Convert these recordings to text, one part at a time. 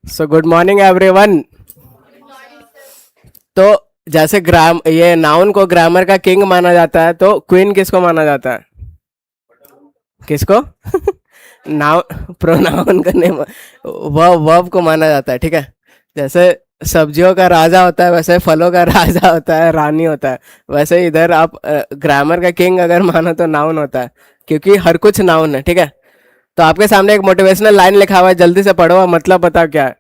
So good morning everyone. तो जैसे ये नाउन को ग्रामर का किंग माना जाता है, तो क्वीन किसको माना जाता है? किसको? नाउन प्रोनाउन का नेम वर्ब को माना जाता है। ठीक है, जैसे सब्जियों का राजा होता है, वैसे फलों का राजा होता है, रानी होता है। वैसे इधर आप ग्रामर का किंग अगर मानो तो नाउन होता है, क्योंकि हर कुछ नाउन है। ठीक है, तो आपके सामने एक मोटिवेशनल लाइन लिखा हुआ है, जल्दी से पढ़ो और मतलब बताओ क्या है।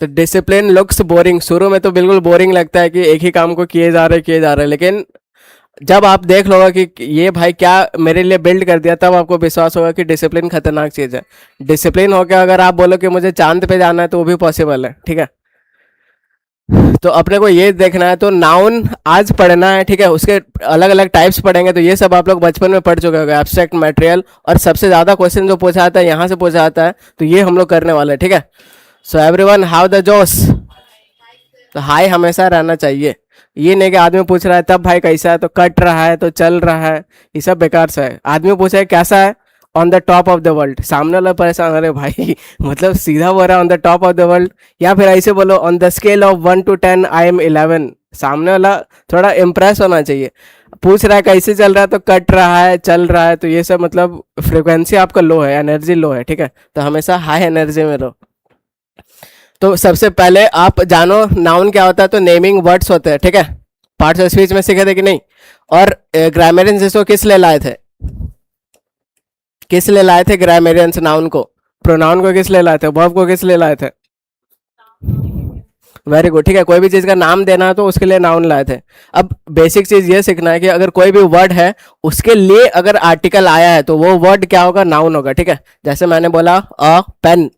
तो डिसिप्लिन लुक्स बोरिंग, शुरू में तो बिल्कुल बोरिंग लगता है कि एक ही काम को किए जा रहे, लेकिन जब आप देख लोगे कि ये भाई क्या मेरे लिए बिल्ड कर दिया, तब आपको विश्वास होगा कि डिसिप्लिन खतरनाक चीज़ है। डिसिप्लिन हो गया, अगर आप बोलो कि मुझे चांद पे जाना है तो वो भी पॉसिबल है। ठीक है, तो अपने को ये देखना है, तो नाउन आज पढ़ना है। ठीक है, उसके अलग अलग टाइप्स पढ़ेंगे, तो ये सब आप लोग बचपन में पढ़ चुके होंगे, एब्स्ट्रैक्ट मटेरियल। और सबसे ज़्यादा क्वेश्चन जो पूछा आता है यहाँ से पूछा आता है, तो ये हम लोग करने वाले हैं। ठीक है, सो एवरीवन हाउ द जोश। तो हाई हमेशा रहना चाहिए। ये नहीं कि आदमी पूछ रहा है तब भाई कैसा है, तो कट रहा है, तो चल रहा है, ये सब बेकार सा है। आदमी पूछे है कैसा है, on the top of the world, सामने वाला परेशान, अरे भाई मतलब सीधा बोल रहा है on the top of the world. या फिर ऐसे बोलो on the scale of 1 to 10 I am 11, सामने वाला थोड़ा इम्प्रेस होना चाहिए। पूछ रहा है कैसे चल रहा है, तो कट रहा है, चल रहा है, तो ये सब मतलब फ्रिक्वेंसी आपका लो है, एनर्जी लो है। ठीक है, तो हमेशा हाई एनर्जी में रहो। तो सबसे पहले आप जानो नाउन क्या होता है, तो नेमिंग वर्ड्स होते हैं। ठीक है, पार्ट्स ऑफ स्पीच में सीखे थे कि नहीं? और ग्रामेरियंस इसको किस लिए लाए थे? किस लिए लाए थे ग्रामेरियंस नाउन को? प्रोनाउन को किस लिए लाए थे? वर्ब को किस लिए लाए थे? Very good. ठीक है, कोई भी चीज़ का नाम देना है तो उसके लिए नाउन लाए थे। अब बेसिक चीज़ ये सीखना है कि अगर कोई भी वर्ड है, उसके लिए अगर आर्टिकल आया है तो वो वर्ड क्या होगा? नाउन होगा। ठीक है, जैसे मैंने बोला अ पेन,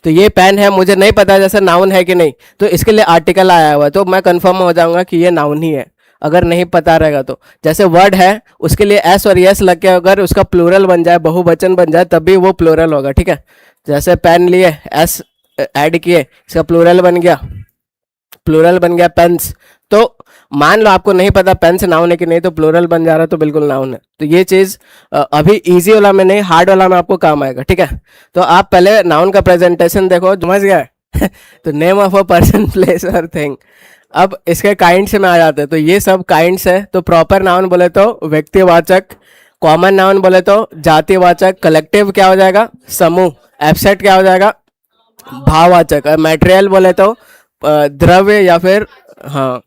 तो ये पेन है, मुझे नहीं पता जैसे नाउन है कि नहीं, तो इसके लिए आर्टिकल आया हुआ है, तो मैं कंफर्म हो जाऊंगा कि ये नाउन ही है, अगर नहीं पता रहेगा तो। जैसे वर्ड है, उसके लिए एस और यस लग के अगर उसका प्लूरल बन जाए, बहुवचन बन जाए, तब भी वो प्लूरल होगा। ठीक है, जैसे पेन लिए, एस ऐड किए, इसका प्लूरल बन गया पेन्स। तो मान लो आपको नहीं पता पेन्स नाउन है कि नहीं, तो प्लूरल बन जा रहा है, तो बिल्कुल नाउन है। तो ये चीज़ अभी इजी वाला में नहीं, हार्ड वाला में आपको काम आएगा। ठीक है, तो आप पहले नाउन का प्रेजेंटेशन देखो, समझ गए? तो name of a person, place और थिंग। अब इसके काइंड्स में आ जाते हैं, तो ये सब काइंड्स है। तो प्रॉपर नाउन बोले तो व्यक्तिवाचक, कॉमन नाउन बोले तो जातिवाचक, कलेक्टिव क्या हो जाएगा? समूह, एब्स्ट्रैक्ट क्या हो जाएगा? भाववाचक, और मटेरियल बोले तो द्रव्य या फिर, हाँ।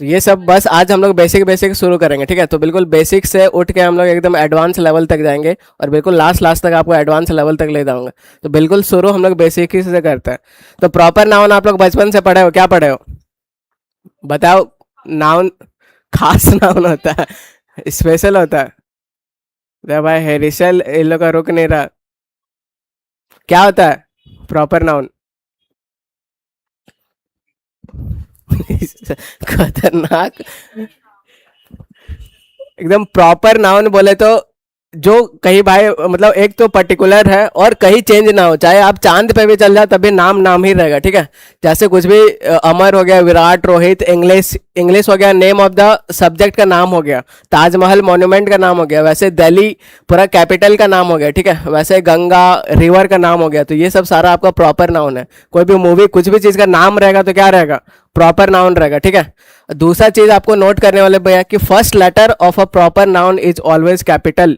तो ये सब बस आज हम लोग बेसिक बेसिक शुरू करेंगे। ठीक है, तो बिल्कुल बेसिक से उठ के हम लोग एकदम एडवांस लेवल तक जाएंगे, और बिल्कुल लास्ट लास्ट तक आपको एडवांस लेवल तक ले जाऊंगा। तो बिल्कुल शुरू हम लोग बेसिक ही से करते हैं। तो प्रॉपर नाउन आप लोग बचपन से पढ़े हो, क्या पढ़े हो बताओ? नाउन खास नाउन होता है, स्पेशल होता है। अरे भाई हेरिशल इन लोग का रुक नहीं रहा। क्या होता है प्रॉपर नाउन? खतरनाक। एकदम प्रॉपर नाउन बोले तो जो कहीं भाई मतलब एक तो पर्टिकुलर है और कहीं चेंज ना हो, चाहे आप चांद पे भी चल जाए तभी नाम नाम ही रहेगा। ठीक है, जैसे कुछ भी अमर हो गया, विराट, रोहित, इंग्लिश इंग्लिश हो गया, नेम ऑफ द सब्जेक्ट का नाम हो गया, ताजमहल मॉन्यूमेंट का नाम हो गया, वैसे दिल्ली पूरा कैपिटल का नाम हो गया। ठीक है, वैसे गंगा रिवर का नाम हो गया। तो ये सब सारा आपका प्रॉपर नाउन है। कोई भी मूवी, कुछ भी चीज़ का नाम रहेगा तो क्या रहेगा? प्रॉपर नाउन रहेगा। ठीक है, दूसरा चीज आपको नोट करने वाले भैया कि first letter of a proper noun is always capital.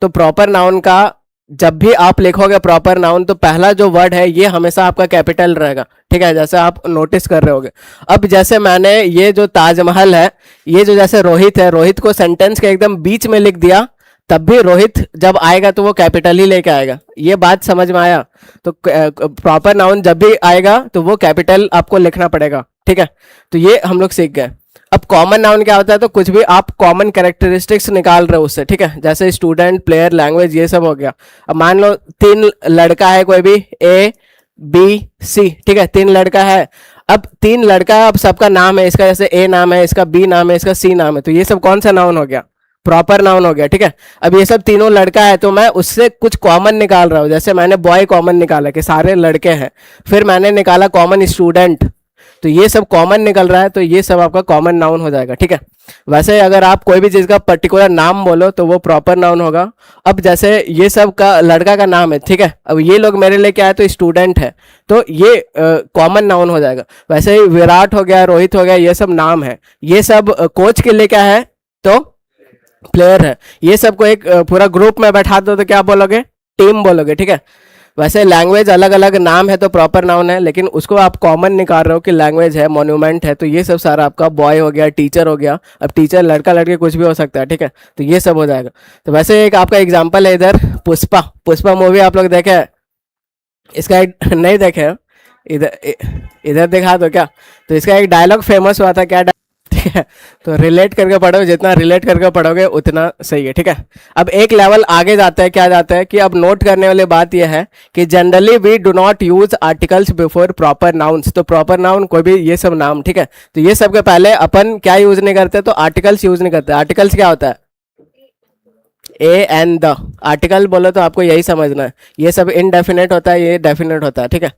तो प्रॉपर नाउन का जब भी आप लिखोगे प्रॉपर नाउन, तो पहला जो वर्ड है ये हमेशा आपका कैपिटल रहेगा। ठीक है, जैसे आप नोटिस कर रहे होगे। अब जैसे मैंने ये जो ताजमहल है, ये जो जैसे रोहित है, रोहित को सेंटेंस के एकदम बीच में लिख दिया, तब भी रोहित जब आएगा तो वो कैपिटल ही लेके आएगा। ये बात समझ में आया? तो प्रॉपर नाउन जब भी आएगा तो वो कैपिटल आपको लिखना पड़ेगा। ठीक है, तो ये हम लोग सीख गए। अब कॉमन नाउन क्या होता है? तो कुछ भी आप कॉमन कैरेक्टरिस्टिक्स निकाल रहे हो उससे। ठीक है, जैसे स्टूडेंट, प्लेयर, लैंग्वेज, ये सब हो गया। अब मान लो 3 लड़का है, कोई भी ए बी सी। ठीक है, 3 लड़का है। अब 3 लड़का है, अब सबका नाम है, इसका जैसे ए नाम है, इसका बी नाम है, इसका सी नाम है, तो ये सब कौन सा नाउन हो गया? प्रॉपर नाउन हो गया। ठीक है, अब ये सब तीनों लड़का है, तो मैं उससे कुछ कॉमन निकाल रहा हूँ। जैसे मैंने बॉय कॉमन निकाला कि सारे लड़के हैं, फिर मैंने निकाला कॉमन स्टूडेंट, तो ये सब कॉमन निकल रहा है, तो ये सब आपका कॉमन नाउन हो जाएगा, ठीक है। वैसे अगर आप कोई भी चीज़ का पर्टिकुलर नाम बोलो तो वो प्रॉपर नाउन होगा। अब जैसे ये सब का लड़का का नाम है, ठीक है, अब ये लोग मेरे लिए क्या है, तो स्टूडेंट है, तो ये कॉमन नाउन हो जाएगा। वैसे ही विराट हो गया, रोहित हो गया, ये सब नाम है। ये सब कोच के लिए क्या है, तो प्लेयर है। ये सबको एक पूरा ग्रुप में बैठा दो तो क्या बोलोगे, टीम बोलोगे, ठीक है। वैसे लैंग्वेज अलग अलग नाम है तो प्रॉपर नाउन है, लेकिन उसको आप कॉमन निकाल रहे हो कि लैंग्वेज है, मॉन्यूमेंट है, तो ये सब सारा आपका बॉय हो गया, टीचर हो गया। अब टीचर लड़का लड़के कुछ भी हो सकता है, ठीक है, तो ये सब हो जाएगा। तो वैसे एक आपका एग्जाम्पल है इधर, पुष्पा। पुष्पा मूवी आप लोग देखे हैं? इसका एक नहीं देखे हैं? इधर इधर दिखा दो क्या। तो इसका एक डायलॉग फेमस हुआ था, क्या, ठीक है। तो रिलेट करके पढ़ो, जितना रिलेट करके पढ़ोगे उतना सही है, ठीक है। अब एक लेवल आगे जाता है, क्या जाता है कि अब नोट करने वाली बात यह है कि generally we do not use articles before proper nouns. तो प्रॉपर नाउन कोई भी ये सब नाम, ठीक है, तो ये सब के पहले अपन क्या यूज नहीं करते, तो आर्टिकल्स यूज नहीं करते। आर्टिकल्स क्या होता है, ए एंड द। आर्टिकल बोलो तो आपको यही समझना है, ये सब इनडेफिनेट होता है, ये डेफिनेट होता है, ठीक है।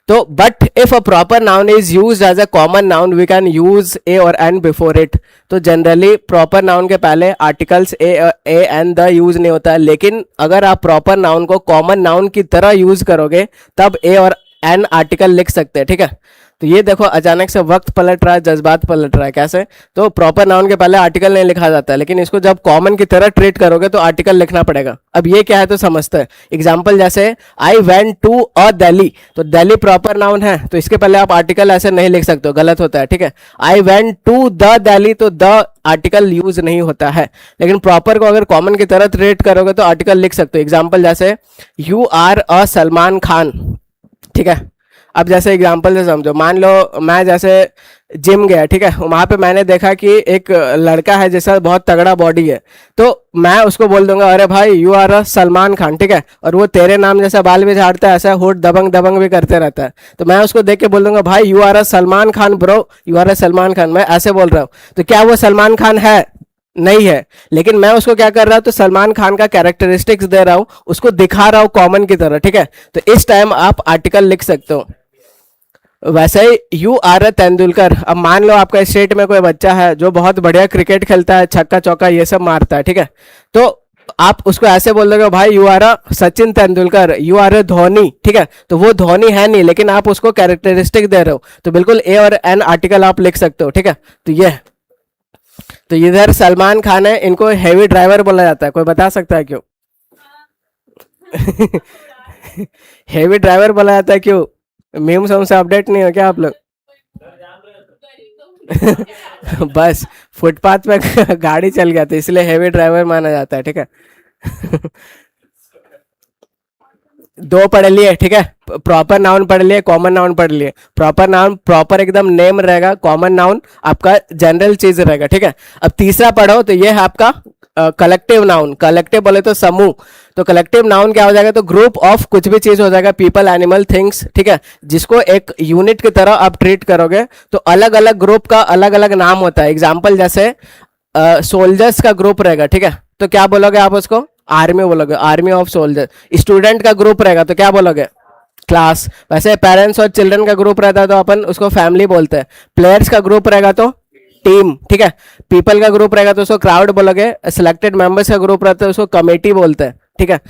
तो but if a proper noun is used as a common noun we can use a or an before it. तो जनरली प्रॉपर नाउन के पहले articles a an the use नहीं होता है, लेकिन अगर आप प्रॉपर नाउन को कॉमन नाउन की तरह यूज करोगे तब ए और एन आर्टिकल लिख सकते हैं, ठीक है। तो ये देखो अचानक से वक्त पलट रहा है, जज्बात पलट रहा है, कैसे, तो प्रॉपर नाउन के पहले आर्टिकल नहीं लिखा जाता है, लेकिन इसको जब कॉमन की तरह ट्रीट करोगे तो आर्टिकल लिखना पड़ेगा। अब ये क्या है तो समझते हैं। एग्जांपल जैसे I went to a Delhi, तो दिल्ली प्रॉपर नाउन है, तो इसके पहले आप आर्टिकल ऐसे नहीं लिख सकते हो, गलत होता है, ठीक है। I went to the Delhi, तो द आर्टिकल यूज नहीं होता है, लेकिन प्रॉपर को अगर कॉमन की तरह ट्रीट करोगे तो आर्टिकल लिख सकते हो। एग्जाम्पल जैसे you are a Salman Khan, ठीक है। अब जैसे एग्जांपल से समझो, मान लो मैं जैसे जिम गया, ठीक है, वहां पे मैंने देखा कि एक लड़का है जैसा बहुत तगड़ा बॉडी है, तो मैं उसको बोल दूंगा अरे भाई you are a Salman Khan, ठीक है, और वो तेरे नाम जैसा बाल भी झाड़ता है, ऐसा होठ दबंग दबंग भी करते रहता है, तो मैं उसको देख के बोल दूंगा भाई you are a Salman Khan bro, you are a Salman Khan, मैं ऐसे बोल रहा हूँ। तो क्या वो सलमान खान है? नहीं है, लेकिन मैं उसको क्या कर रहा हूं, तो सलमान खान का कैरेक्टरिस्टिक्स दे रहा हूं, उसको दिखा रहा हूं कॉमन की तरह, ठीक है। तो इस टाइम आप आर्टिकल लिख सकते हो। वैसे ही यू आर अ तेंदुलकर। अब मान लो आपका स्टेट में कोई बच्चा है जो बहुत बढ़िया क्रिकेट खेलता है, छक्का चौका ये सब मारता है, ठीक है, तो आप उसको ऐसे बोल दोगे भाई you are a Sachin Tendulkar, you are a Dhoni, ठीक है, तो वो धोनी है नहीं, लेकिन आप उसको कैरेक्टरिस्टिक दे रहे हो, तो बिल्कुल ए और एन आर्टिकल आप लिख सकते हो, ठीक है। तो ये, तो इधर सलमान खान है, इनको हेवी ड्राइवर बोला जाता है, कोई बता सकता है क्यों? हेवी ड्राइवर बोला जाता है क्यों? मीम सॉन्ग से अपडेट नहीं हो क्या आप लोग? बस फुटपाथ पे गाड़ी चल गया था इसलिए हेवी ड्राइवर माना जाता है, ठीक है। दो पढ़ लिए, ठीक है, प्रॉपर नाउन पढ़ लिए, कॉमन नाउन पढ़ लिए। प्रॉपर नाउन प्रॉपर एकदम नेम रहेगा, कॉमन नाउन आपका जनरल चीज रहेगा, ठीक है। अब तीसरा पढ़ो तो ये है आपका कलेक्टिव नाउन। कलेक्टिव बोले तो समूह, तो कलेक्टिव नाउन क्या हो जाएगा, तो ग्रुप ऑफ कुछ भी चीज हो जाएगा, पीपल एनिमल थिंग्स, ठीक है, जिसको एक यूनिट की तरह आप ट्रीट करोगे तो अलग अलग ग्रुप का अलग अलग नाम होता है। एग्जाम्पल जैसे सोल्जर्स का ग्रुप रहेगा, ठीक है, तो क्या बोलोगे आप उसको? आर्मी बोलोगे, आर्मी ऑफ सोल्जर। स्टूडेंट का ग्रुप रहेगा तो क्या बोलोगे? क्लास। वैसे पेरेंट्स और चिल्ड्रन का ग्रुप रहता है तो अपन उसको फैमिली बोलते हैं। प्लेयर्स का ग्रुप रहेगा तो टीम, ठीक है। पीपल का ग्रुप रहेगा तो उसको क्राउड बोलोगे। सिलेक्टेड मेंबर्स का ग्रुप रहता है उसको कमेटी बोलते हैं, ठीक है।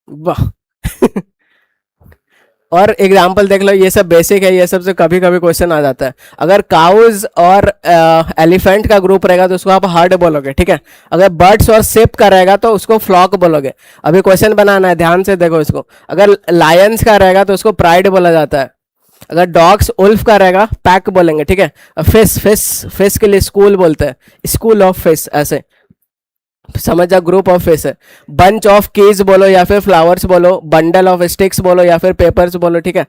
वाह। और एग्जाम्पल देख लो, ये सब बेसिक है, ये सब से कभी कभी क्वेश्चन आ जाता है। अगर काउज और एलिफेंट का ग्रुप रहेगा तो उसको आप हर्ड बोलोगे, ठीक है। अगर बर्ड्स और शिप का रहेगा तो उसको फ्लॉक बोलोगे। अभी क्वेश्चन बनाना है, ध्यान से देखो इसको। अगर लायंस का रहेगा तो उसको प्राइड बोला जाता है। अगर डॉग्स उल्फ का रहेगा पैक बोलेंगे, ठीक है। फिश फिश फिश के लिए स्कूल बोलते हैं, स्कूल ऑफ फिश, ऐसे समझ जा, ग्रुप ऑफ फिश है। बंच ऑफ कीज बोलो या फिर फ्लावर्स बोलो, बंडल ऑफ स्टिक्स बोलो या फिर पेपर्स बोलो, ठीक है।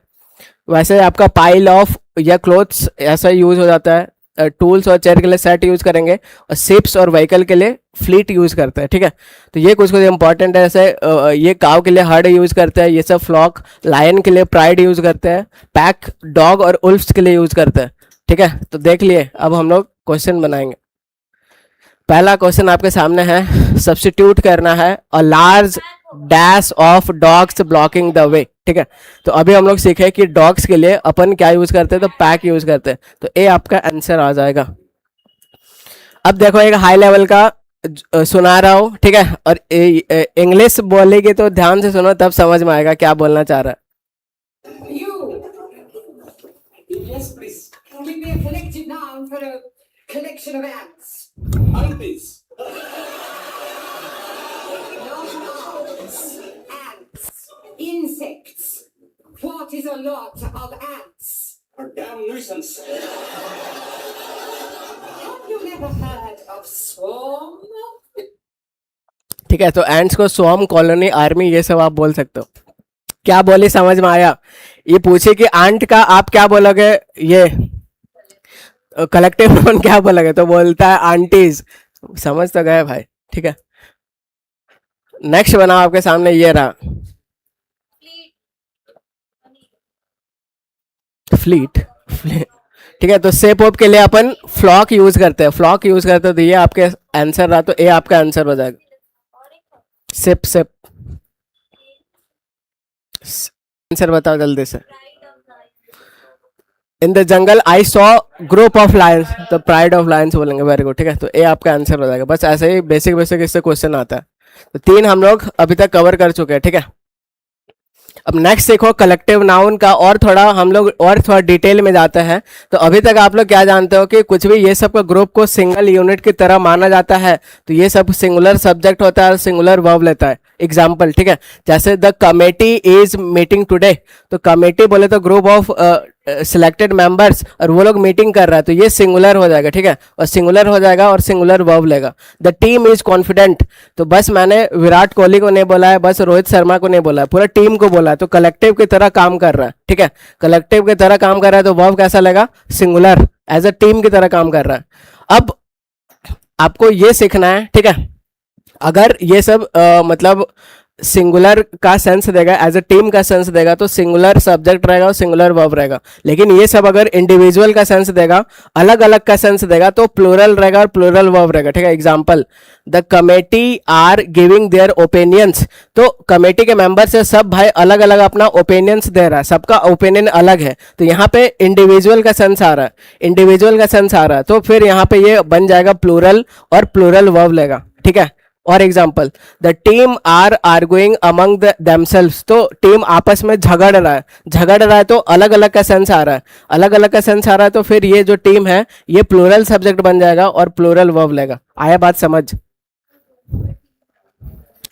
वैसे आपका पाइल ऑफ या क्लोथ्स ऐसा यूज हो जाता है। टूल्स और चेयर के लिए सेट यूज करेंगे, और शिप्स और व्हीकल के लिए फ्लीट यूज करते हैं, ठीक है। तो ये कुछ कुछ इंपॉर्टेंट है। जैसे ये काव के लिए हर्ड यूज करते हैं, ये सब फ्लॉक। लायन के लिए प्राइड यूज करते हैं। पैक डॉग और उल्फ्स के लिए यूज करते हैं, ठीक है। तो देख लिए, अब हम लोग क्वेश्चन बनाएंगे। पहला क्वेश्चन आपके सामने है, सब्स्टिट्यूट करना है a large dash of dogs blocking the way, ठीक है। तो अभी हम लोग सीखे कि डॉग्स के लिए अपन क्या यूज करते हैं, तो पैक यूज करते हैं, तो ए आपका आंसर आ जाएगा। अब देखो एक हाई लेवल का सुना रहा हूँ, ठीक है, और इंग्लिश बोलेगी तो ध्यान से सुनो, तब समझ में आएगा क्या बोलना चाह रहा है। Yes, please. Give me a collective noun for a collection of ants. Ants. Not ants. Ants. Insects. What is a lot of ants? A damn nuisance. Have you never heard of swarm? ठीक है, तो ends को swarm, colony, army, ये सब आप बोल सकते हो। क्या बोली समझ में आया? ये पूछे कि आंट का आप क्या बोलोगे, ये कलेक्टिव नाउन क्या बोलोगे, तो बोलता है आंटीज। समझ तो गए भाई, ठीक है। नेक्स्ट बनाओ, आपके सामने ये रहा फ्लीट, ठीक है। तो सेप ऑफ के लिए अपन फ्लॉक यूज करते हैं, फ्लॉक यूज करते हैं, तो ये आपके आंसर रहा, तो ए आपका आंसर हो जाएगा। सिप सिप, आंसर बताओ जल्दी से। In the jungle I saw group of Lions, तो प्राइड ऑफ लायंस बोलेंगे, वेरी गुड, ठीक है। तो ए आपका आंसर हो जाएगा। बस ऐसे ही बेसिक बेसिक इससे क्वेश्चन आता है। तो 3 हम लोग अभी तक कवर कर चुके हैं, ठीक है। अब नेक्स्ट देखो कलेक्टिव नाउन का, और थोड़ा हम लोग और थोड़ा डिटेल में जाते हैं। तो अभी तक आप लोग क्या जानते हो कि कुछ भी ये सब का ग्रुप को सिंगल यूनिट की तरह माना जाता है, तो ये सब सिंगुलर सब्जेक्ट होता है और सिंगुलर वर्ब लेता है। एग्जाम्पल, ठीक है, जैसे the committee is meeting today, तो कमेटी बोले तो ग्रुप ऑफ सिलेक्टेड मेंबर्स, और वो लोग मीटिंग कर रहा है, तो ये सिंगुलर हो जाएगा, ठीक है, और सिंगुलर हो जाएगा और सिंगुलर वर्ब लेगा। द टीम इज कॉन्फिडेंट, तो बस मैंने विराट कोहली को नहीं बोला है, बस रोहित शर्मा को नहीं बोला है, पूरा टीम को बोला है, तो कलेक्टिव की तरह काम कर रहा है, ठीक है। कलेक्टिव की तरह काम कर रहा है, तो वर्ब कैसा लेगा, सिंगुलर, एज अ टीम की तरह काम कर रहा है। अब आपको ये सीखना है, ठीक है, अगर ये सब मतलब सिंगुलर का सेंस देगा, एज अ टीम का सेंस देगा, तो सिंगुलर सब्जेक्ट रहेगा और सिंगुलर वर्ब रहेगा। लेकिन ये सब अगर इंडिविजुअल का सेंस देगा, अलग अलग का सेंस देगा, तो प्लूरल रहेगा और प्लूरल वर्ब रहेगा, ठीक है। Example, the committee are giving their opinions, तो कमेटी के मेंबर से सब भाई अलग अलग अपना ओपिनियंस दे रहा है, सबका ओपिनियन अलग है, तो यहाँ पे इंडिविजुअल का सेंस आ रहा है, इंडिविजुअल का सेंस आ रहा है, तो फिर यहाँ पे ये बन जाएगा प्लूरल और प्लूरल वर्ब लेगा, ठीक है। और example, the team are arguing among themselves, तो टीम आपस में झगड़ रहा है, तो अलग अलग का सेंस आ रहा है, अलग अलग का सेंस आ रहा है, तो फिर ये जो टीम है ये प्लूरल सब्जेक्ट बन जाएगा और प्लूरल वर्ब लेगा। आया बात समझ?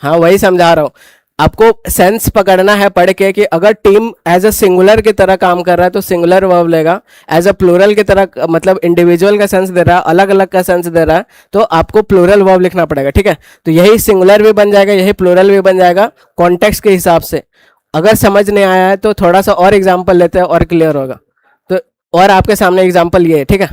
हाँ, वही समझा रहा हूँ आपको, सेंस पकड़ना है पढ़ के कि अगर टीम एज अ सिंगुलर की तरह काम कर रहा है तो सिंगुलर वर्ब लेगा, एज अ प्लूरल की तरह मतलब इंडिविजुअल का सेंस दे रहा है, अलग अलग का सेंस दे रहा है, तो आपको प्लूरल वर्ब लिखना पड़ेगा, ठीक है। तो यही सिंगुलर भी बन जाएगा, यही प्लूरल भी बन जाएगा कॉन्टेक्स्ट के हिसाब से। अगर समझ नहीं आया है तो थोड़ा सा और एग्जाम्पल लेते हैं और क्लियर होगा। तो और आपके सामने एग्जाम्पल ये है, ठीक है,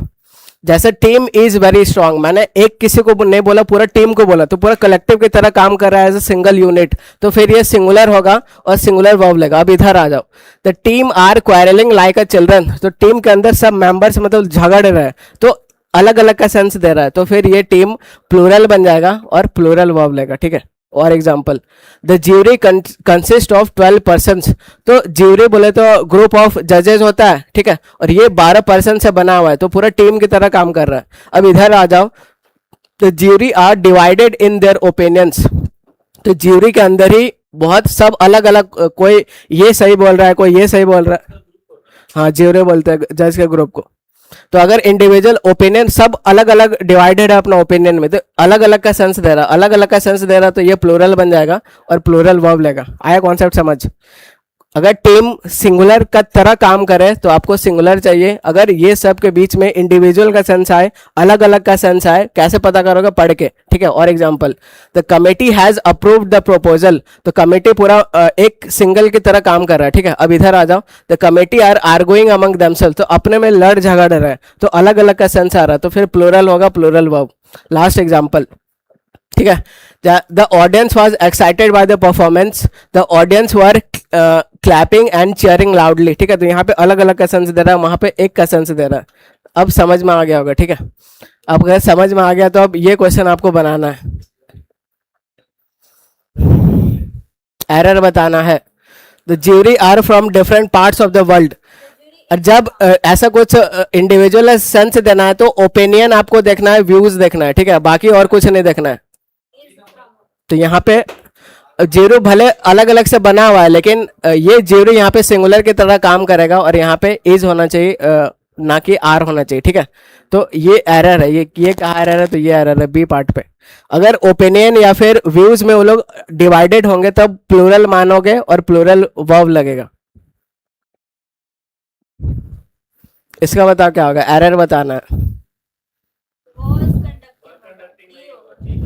जैसे टीम इज वेरी स्ट्रांग, मैंने एक किसी को नहीं बोला, पूरा टीम को बोला, तो पूरा कलेक्टिव की तरह काम कर रहा है एज अ सिंगल यूनिट, तो फिर ये सिंगुलर होगा और सिंगुलर वर्ब लेगा। अब इधर आ जाओ, the team are quarrelling like a children, तो टीम के अंदर सब मेंबर्स मतलब झगड़ रहे हैं, तो अलग अलग का सेंस दे रहा है, तो फिर ये टीम प्लूरल बन जाएगा और प्लूरल वर्ब लेगा, ठीक है। और example, the jury consist of 12 persons, तो ज्यूरी बोले तो ग्रुप ऑफ जजेस होता है, ठीक है, और ये 12 पर्सन से बना हुआ है, तो पूरा टीम की तरह काम कर रहा है। अब इधर आ जाओ, तो jury are divided in their opinions, तो ज्यूरी के अंदर ही बहुत सब अलग अलग, कोई ये सही बोल रहा है, कोई ये सही बोल रहा है, हाँ ज्यूरी बोलते हैं जज के ग्रुप को। तो अगर इंडिविजुअल ओपिनियन सब अलग अलग डिवाइडेड है अपना ओपिनियन में, तो अलग अलग का सेंस दे रहा, अलग अलग का सेंस दे रहा, तो ये प्लूरल बन जाएगा और प्लूरल वर्ब लेगा। आया कॉन्सेप्ट समझ? अगर टीम सिंगुलर का तरह काम करे तो आपको सिंगुलर चाहिए, अगर ये सब के बीच में इंडिविजुअल का सेंस आए, अलग अलग का सेंस आए, कैसे पता करोगे? पढ़ के, ठीक है। और example, the committee has approved the proposal, तो कमेटी पूरा एक सिंगल की तरह काम कर रहा है, ठीक है। अब इधर आ जाओ, the committee are arguing among themselves, तो अपने में लड़ झगड़ रहे हैं, तो अलग अलग का सेंस आ रहा है, तो फिर प्लूरल होगा, प्लूरल वर्ब। लास्ट एग्जाम्पल, ठीक है, the audience was excited by the performance, the audience were clapping and cheering loudly, ठीक है। तो यहाँ पे अलग अलग का सेंस दे रहा है, वहां पे एक का सेंस दे रहा है। अब समझ में आ गया होगा, ठीक है। अब अगर समझ में आ गया तो अब ये क्वेश्चन आपको बनाना है। एरर बताना है। The jury are from different parts of the world. और जब ऐसा कुछ इंडिविजुअल सेंस देना है तो ओपिनियन आपको देखना है, व्यूज देखना है, ठीक है, बाकी और कुछ नहीं देखना है। तो यहाँ पे जीरो भले अलग अलग से बना हुआ है, लेकिन ये जीरो यहाँ पे सिंगुलर की तरह काम करेगा और यहाँ पे इज होना चाहिए, ना कि आर होना चाहिए, ठीक है। तो ये एरर है, ये कहाँ एरर है, तो ये एरर है बी पार्ट पे। अगर ओपिनियन या फिर व्यूज में वो लोग डिवाइडेड होंगे तब प्लूरल मानोगे और प्लूरल वर्ब लगेगा। इसका बताओ क्या होगा, एरर बताना है,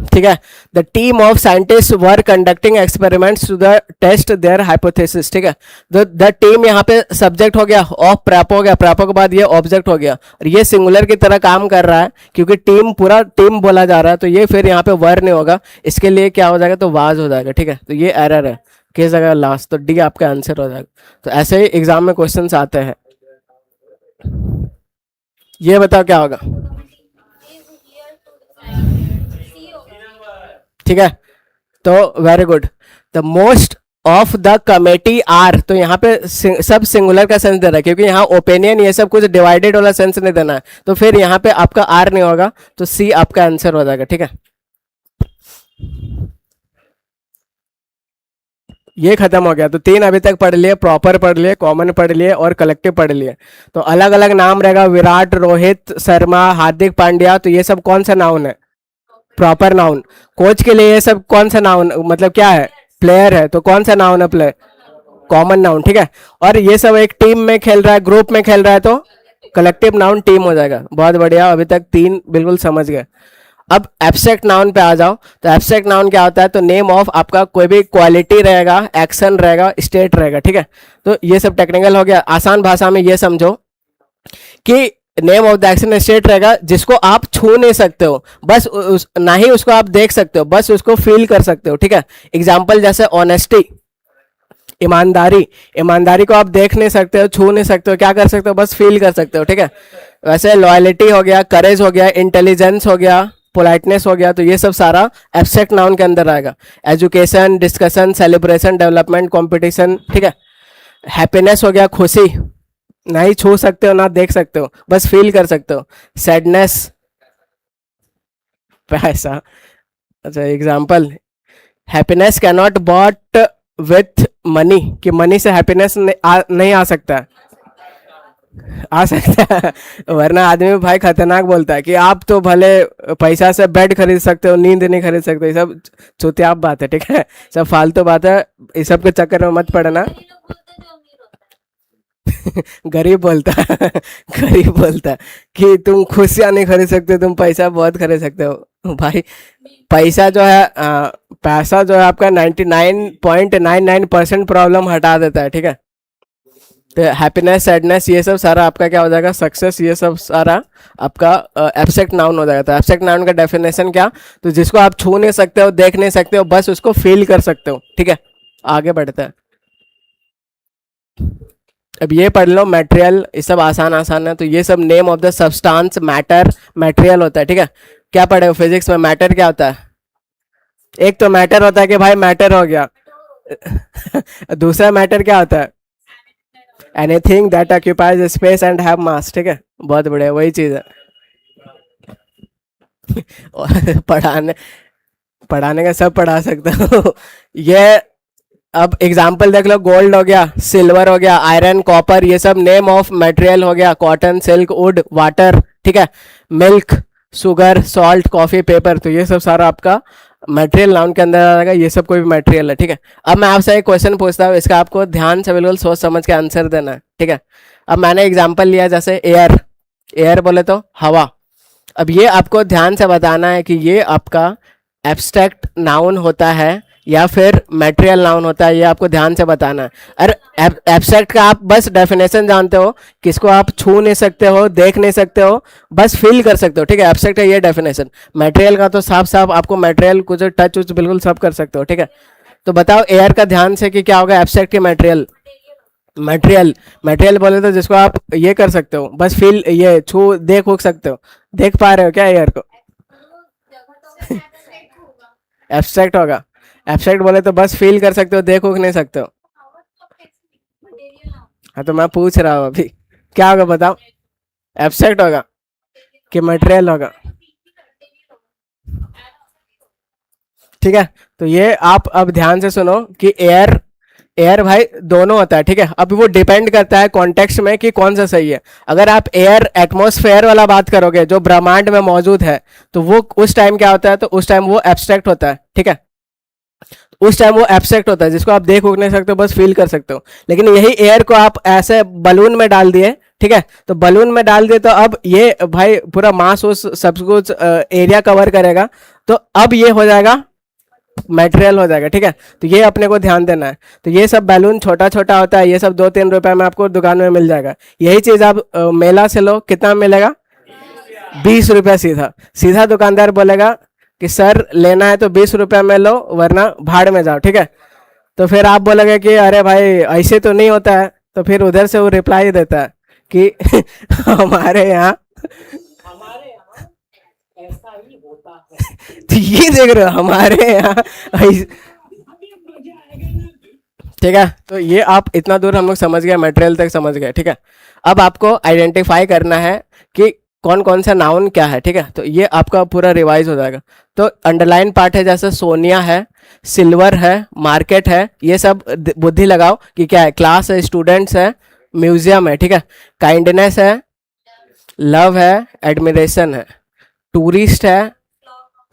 ठीक है। The team of scientist were conducting experiments to the test their hypothesis, ठीक है। द टीम यहाँ पे सब्जेक्ट हो गया, ऑफ प्रैप हो गया, प्रैप के बाद ये ऑब्जेक्ट हो गया, और ये सिंगुलर की तरह काम कर रहा है क्योंकि टीम पूरा टीम बोला जा रहा है, तो ये फिर यहाँ पे वर नहीं होगा, इसके लिए क्या हो जाएगा, तो वाज हो जाएगा, ठीक है। तो ये एरर है, किस जगह लास्ट, तो डी आपका आंसर हो जाएगा। तो ऐसे ही एग्जाम में क्वेश्चन आते हैं। ये बताओ क्या होगा, ठीक है। तो very good. The most of the committee are, तो यहाँ पे सब सिंगुलर का सेंस दे रहा है क्योंकि यहाँ ओपिनियन ये सब कुछ डिवाइडेड वाला सेंस नहीं देना है, तो फिर यहाँ पे आपका आर नहीं होगा, तो सी आपका आंसर हो जाएगा, ठीक है। ये खत्म हो गया। तो तीन अभी तक पढ़ लिए, प्रॉपर पढ़ लिए, कॉमन पढ़ लिए और कलेक्टिव पढ़ लिए। तो अलग अलग नाम रहेगा, विराट, रोहित शर्मा, हार्दिक पांड्या, तो ये सब कौन सा नाउन है, प्रॉपर नाउन। कोच के लिए ये सब कौन सा नाउन, मतलब क्या है, प्लेयर है, तो कौन सा नाउन है, प्लेयर, कॉमन नाउन, ठीक है। और ये सब एक टीम में खेल रहा है, ग्रुप में खेल रहा है, तो कलेक्टिव नाउन टीम हो जाएगा। बहुत बढ़िया, अभी तक तीन बिल्कुल समझ गए। अब एब्स्ट्रैक्ट नाउन पे आ जाओ। तो एब्स्ट्रैक्ट नाउन क्या होता है, तो नेम ऑफ आपका कोई भी क्वालिटी रहेगा, एक्शन रहेगा, स्टेट रहेगा, ठीक है। तो ये सब टेक्निकल हो गया। आसान भाषा में ये समझो कि name of the action state रहेगा जिसको आप छू नहीं सकते हो, बस ना ही उसको आप देख सकते हो, बस उसको फील कर सकते हो, ठीक है। एग्जाम्पल जैसे ऑनेस्टी, ईमानदारी, ईमानदारी को आप देख नहीं सकते हो, छू नहीं सकते हो, क्या कर सकते हो, बस फील कर सकते हो, ठीक है। वैसे लॉयलिटी हो गया, करेज हो गया, इंटेलिजेंस हो गया, पोलाइटनेस हो गया, तो ये सब सारा एब्स्ट्रैक्ट नाउन के अंदर आएगा। Education, discussion, celebration, development, competition, ठीक है। हैप्पीनेस हो गया, खुशी, ना ही छू सकते हो ना देख सकते हो, बस फील कर सकते हो। सैडनेस, पैसा, अच्छा example, happiness can not bought with money, कि मनी से हैप्पीनेस नहीं आ सकता है, आ सकता है, वरना आदमी भाई खतरनाक बोलता है कि आप तो भले पैसा से बेड खरीद सकते हो, नींद नहीं खरीद सकते, ये सब चुतियाप बात है, ठीक है, सब फालतू बात है, इस सब के चक्कर में मत पड़ना। गरीब बोलता है गरीब बोलता है कि तुम खुशियां नहीं खरीद सकते, तुम पैसा बहुत खरीद सकते हो। भाई पैसा जो है पैसा जो है आपका 99.99% प्रॉब्लम हटा देता है, ठीक है। तो हैप्पीनेस, सैडनेस, ये सब सारा आपका क्या हो जाएगा, सक्सेस, ये सब सारा आपका एब्स्ट्रैक्ट नाउन हो जाएगा। तो एब्स्ट्रैक्ट नाउन का डेफिनेशन क्या, तो जिसको आप छू नहीं सकते हो, देख नहीं सकते हो, बस उसको फील कर सकते हो, ठीक है। आगे बढ़ते हैं। अब ये पढ़ लो मटेरियल, ये सब आसान आसान है। तो ये सब name of the substance, matter, material होता है, ठीक है। क्या पढ़े हो फिजिक्स में, मैटर क्या होता है, एक तो मैटर होता है कि भाई मैटर हो गया दूसरा मैटर क्या होता है, anything that occupies space and have मास, ठीक है। बहुत बढ़िया, वही चीज है पढ़ाने पढ़ाने का सब पढ़ा सकता हूँ ये अब एग्जाम्पल देख लो, गोल्ड हो गया, सिल्वर हो गया, आयरन, कॉपर, ये सब नेम ऑफ मटेरियल हो गया। कॉटन, सिल्क, वुड, वाटर, ठीक है। Milk, sugar, salt, coffee, paper, तो ये सब सारा आपका मटेरियल नाउन के अंदर आ जाएगा। ये सब कोई भी मटेरियल है, ठीक है। अब मैं आपसे एक क्वेश्चन पूछता हूँ, इसका आपको ध्यान से बिल्कुल सोच समझ के आंसर देना है, ठीक है। अब मैंने एग्जाम्पल लिया जैसे एयर, एयर बोले तो हवा। अब ये आपको ध्यान से बताना है कि ये आपका एब्स्ट्रैक्ट नाउन होता है या फिर मटेरियल नाउन होता है, ये आपको ध्यान से बताना है। अरे एब्स्ट्रैक्ट का आप बस डेफिनेशन जानते हो, किसको आप छू नहीं सकते हो, देख नहीं सकते हो, बस फील कर सकते हो, ठीक है। एब्स्ट्रैक्ट है ये डेफिनेशन। मटेरियल का तो साफ साफ आपको मटेरियल कुछ टच उच बिल्कुल सब कर सकते हो, ठीक है। तो बताओ एयर का ध्यान से कि क्या होगा एब्स्ट्रैक्ट के मटेरियल, मटेरियल, मटेरियल बोले तो जिसको आप ये कर सकते हो, बस फील, ये छू देख उख सकते हो, देख पा रहे हो क्या एयर को एब्स्ट्रैक्ट होगा। एब्स्ट्रैक्ट बोले तो बस फील कर सकते हो, देख उख नहीं सकते हो। हाँ तो मैं पूछ रहा हूँ अभी, क्या होगा बताओ? एब्स्ट्रैक्ट होगा कि मटेरियल होगा? ठीक है, तो ये आप अब ध्यान से सुनो कि एयर, एयर भाई दोनों होता है, ठीक है। अब वो डिपेंड करता है कॉन्टेक्स्ट में कि कौन सा सही है। अगर आप एयर एटमॉस्फेयर वाला बात करोगे जो ब्रह्मांड में मौजूद है, तो वो उस टाइम क्या होता है, तो उस टाइम वो एब्स्ट्रैक्ट होता है, ठीक है। उस टाइम वो एब्स्ट्रैक्ट होता है जिसको आप देख उख नहीं सकते हो, बस फील कर सकते हो। लेकिन यही एयर को आप ऐसे बलून में डाल दिए, ठीक है, तो बलून में डाल दिए तो अब ये भाई पूरा मास उस सब कुछ एरिया कवर करेगा, तो अब ये हो जाएगा मटेरियल हो जाएगा, ठीक है। तो ये अपने को ध्यान देना है। तो ये सब बैलून छोटा छोटा होता है, ये सब 2-3 रुपए में आपको दुकान में मिल जाएगा। यही चीज आप मेला से लो, कितना मिलेगा? 20 रुपया। सीधा सीधा दुकानदार बोलेगा कि सर लेना है तो 20 रुपया में लो, वरना भाड़ में जाओ, ठीक है। तो फिर आप बोलोगे कि अरे भाई ऐसे तो नहीं होता है, तो फिर उधर से वो रिप्लाई देता है कि हमारे यहाँ ऐसा ही होता है। तो ये देख रहे हो हमारे यहाँ ठीक है। तो ये आप इतना दूर हम लोग समझ गए, मटेरियल तक समझ गए, ठीक है। अब आपको आइडेंटिफाई करना है कि कौन कौन सा नाउन क्या है, ठीक है। तो ये आपका पूरा रिवाइज हो जाएगा। तो अंडरलाइन पार्ट है, जैसे सोनिया है, सिल्वर है, मार्केट है, ये सब बुद्धि लगाओ कि क्या है। क्लास है, स्टूडेंट्स है, म्यूजियम है, ठीक है। काइंडनेस है, लव है, एडमिरेशन है, टूरिस्ट है,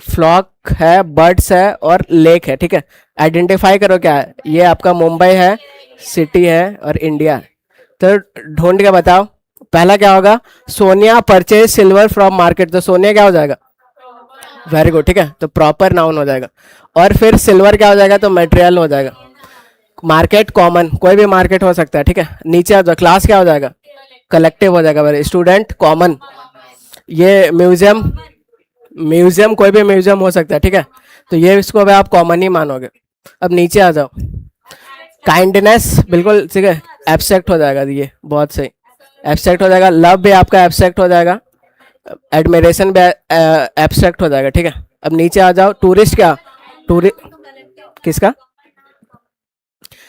फ्लॉक है, बर्ड्स है और लेक है, ठीक है। आइडेंटिफाई करो क्या है। ये आपका मुंबई है, सिटी है और इंडिया है। तो ढूंढ के बताओ पहला क्या होगा। Sonia purchase silver from market, तो सोनिया क्या हो जाएगा? वेरी गुड, ठीक है। तो प्रॉपर नाउन हो जाएगा। और फिर सिल्वर क्या हो जाएगा? तो मटेरियल हो जाएगा। मार्केट कॉमन, कोई भी मार्केट हो सकता है, ठीक है। नीचे आ जाओ, क्लास क्या हो जाएगा? कलेक्टिव हो जाएगा। Very student common. ये म्यूजियम, म्यूजियम कोई भी म्यूजियम हो सकता है, ठीक है। तो ये इसको भी आप कॉमन ही मानोगे। अब नीचे आ जाओ, काइंडनेस बिल्कुल ठीक है, एब्स्ट्रैक्ट हो जाएगा। ये बहुत सही, एब्स्ट्रैक्ट हो जाएगा। लव भी आपका एब्स्ट्रैक्ट हो जाएगा, एडमिरेशन भी एब्स्ट्रैक्ट हो जाएगा, ठीक है। अब नीचे आ जाओ, टूरिस्ट क्या? किसका?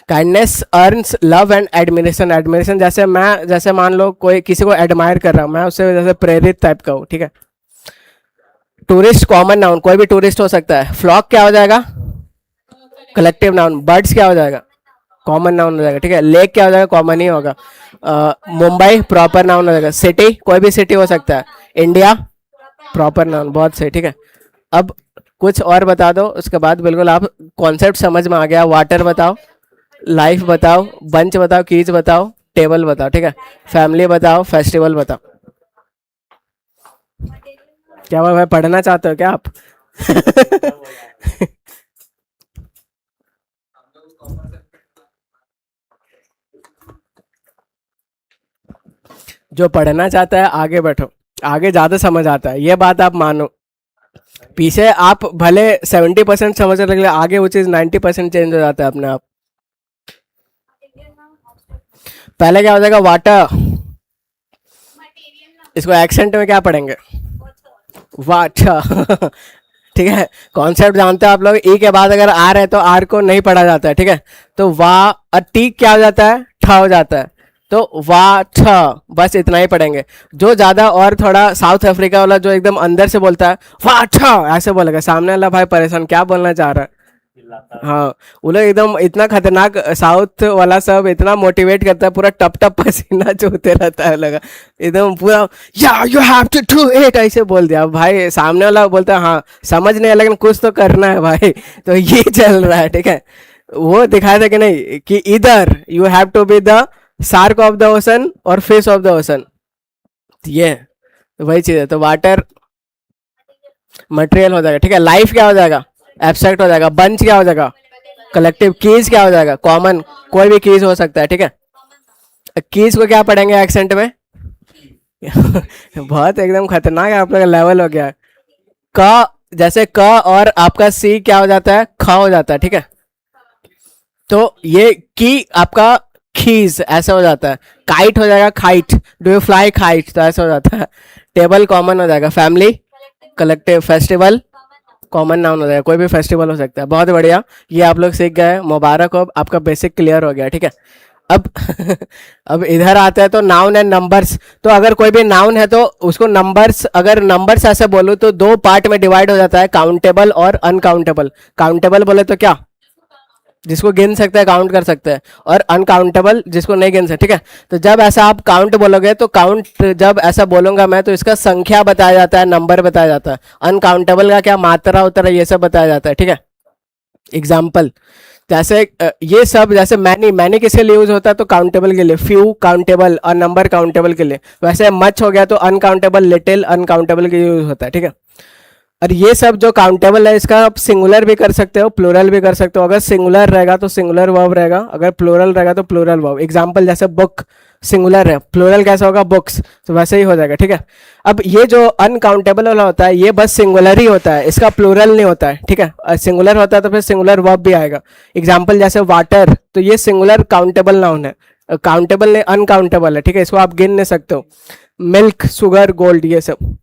Kindness earns love and admiration. Admiration जैसे मैं, जैसे मान लो कोई किसी को एडमायर कर रहा हूँ, मैं उससे जैसे प्रेरित टाइप का हूँ, ठीक है। टूरिस्ट कॉमन नाउन, कोई भी टूरिस्ट हो सकता है। फ्लॉक क्या हो जाएगा? Collective noun. बर्ड्स क्या हो जाएगा? कॉमन नाउन हो जाएगा, ठीक है। लेक क्या हो जाएगा? कॉमन ही होगा। मुंबई प्रॉपर नाउन हो जाएगा। सिटी कोई भी सिटी हो सकता है। इंडिया प्रॉपर नाउन, बहुत सही, ठीक है। अब कुछ और बता दो, उसके बाद बिल्कुल आप कॉन्सेप्ट समझ में आ गया। वाटर बताओ, लाइफ बताओ, बंच बताओ, कीज बताओ, टेबल बताओ, ठीक है। फैमिली बताओ, फेस्टिवल बताओ। क्या भाई पढ़ना चाहते हो क्या आप? जो पढ़ना चाहता है आगे बैठो, आगे ज्यादा समझ आता है, ये बात आप मानो। पीछे आप भले 70% समझ रहे, आगे वो चीज 90% चेंज हो जाता है अपने आप। पहले क्या हो जाएगा? वाटर। इसको एक्सेंट में क्या पढ़ेंगे? वाटर। ठीक है। कॉन्सेप्ट जानते हो आप लोग। ई के बाद अगर आर है तो आर को नहीं पढ़ा जाता है, ठीक है। तो वा, टी क्या हो जाता है? ठ हो जाता है। तो वा ठ, बस इतना ही पढ़ेंगे। जो ज्यादा और थोड़ा साउथ अफ्रीका वाला जो एकदम अंदर से बोलता है वाह ठ, ऐसे बोलेगा, सामने वाला भाई परेशान क्या बोलना चाह रहा है। हाँ, वो लोग एकदम इतना खतरनाक, साउथ वाला सब इतना मोटिवेट करता है, पूरा टप टप पसीना चूते रहता है लगा, एकदम पूरा या you have to do it ऐसे बोल दिया भाई। सामने वाला बोलता है हाँ समझ नहीं है लेकिन कुछ तो करना है भाई। तो ये चल रहा है, ठीक है। वो दिखाया था कि नहीं कि इधर you have to be the shark of the ocean और फिश ऑफ द ओशन, ये वही चीज है। तो वाटर मटेरियल हो जाएगा, ठीक है। लाइफ क्या हो जाएगा? एब्स्ट्रैक्ट हो जाएगा। बंच क्या हो जाएगा? कलेक्टिव। कीज क्या हो जाएगा? कॉमन, कोई भी कीज हो सकता है, ठीक है। कीज को क्या पढ़ेंगे एक्सेंट में? बहुत एकदम खतरनाक है आप लोग, लेवल हो गया। क, जैसे क और आपका सी क्या हो जाता है? ख हो जाता है, ठीक है। तो ये की आपका खीज ऐसा हो जाता है। काइट हो जाएगा खाइट, डू यू फ्लाई खाइट, तो ऐसा हो जाता है। टेबल कॉमन हो जाएगा। Family collective. Festival common noun हो जाएगा, कोई भी फेस्टिवल हो सकता है। बहुत बढ़िया, ये आप लोग सीख गए, मुबारक हो, आपका बेसिक क्लियर हो गया, ठीक है। अब अब इधर आते हैं तो नाउन एंड नंबर्स। तो अगर कोई भी नाउन है तो उसको नंबर्स, अगर नंबर्स ऐसे बोलूँ तो दो पार्ट में डिवाइड हो जाता है, काउंटेबल और अनकाउंटेबल। काउंटेबल बोले तो क्या, जिसको गिन सकते हैं, काउंट कर सकते हैं, और अनकाउंटेबल जिसको नहीं गिन सकते, ठीक है। तो जब ऐसा आप काउंट बोलोगे तो काउंट जब ऐसा बोलूंगा मैं तो इसका संख्या बताया जाता है, नंबर बताया जाता है। अनकाउंटेबल का क्या मात्रा उतरा ये सब बताया जाता है, ठीक है। एग्जाम्पल जैसे ये सब, जैसे मैनी, मैनी किसके लिए यूज होता है तो काउंटेबल के लिए, फ्यू काउंटेबल और नंबर काउंटेबल के लिए। वैसे मच हो गया तो अनकाउंटेबल, लिटिल अनकाउंटेबल के लिए यूज होता है, ठीक है। और ये सब जो काउंटेबल है इसका आप सिंगुलर भी कर सकते हो, प्लूरल भी कर सकते हो। अगर सिंगुलर रहेगा तो सिंगुलर वर्ब रहेगा, अगर प्लूरल रहेगा तो प्लूरल वर्ब। एग्जाम्पल जैसे बुक सिंगुलर है, प्लूरल कैसा होगा, बुक्स, तो वैसे ही हो जाएगा, ठीक है। अब ये जो अनकाउंटेबल वाला होता है ये बस सिंगुलर ही होता है, इसका प्लूरल नहीं होता है, ठीक है। सिंगुलर होता है तो फिर सिंगुलर वर्ब भी आएगा। एग्जाम्पल जैसे वाटर, तो ये सिंगुलर काउंटेबल नाउन है, काउंटेबल नहीं अनकाउंटेबल है, ठीक है, इसको आप गिन नहीं सकते हो। मिल्क, शुगर, गोल्ड, ये सब।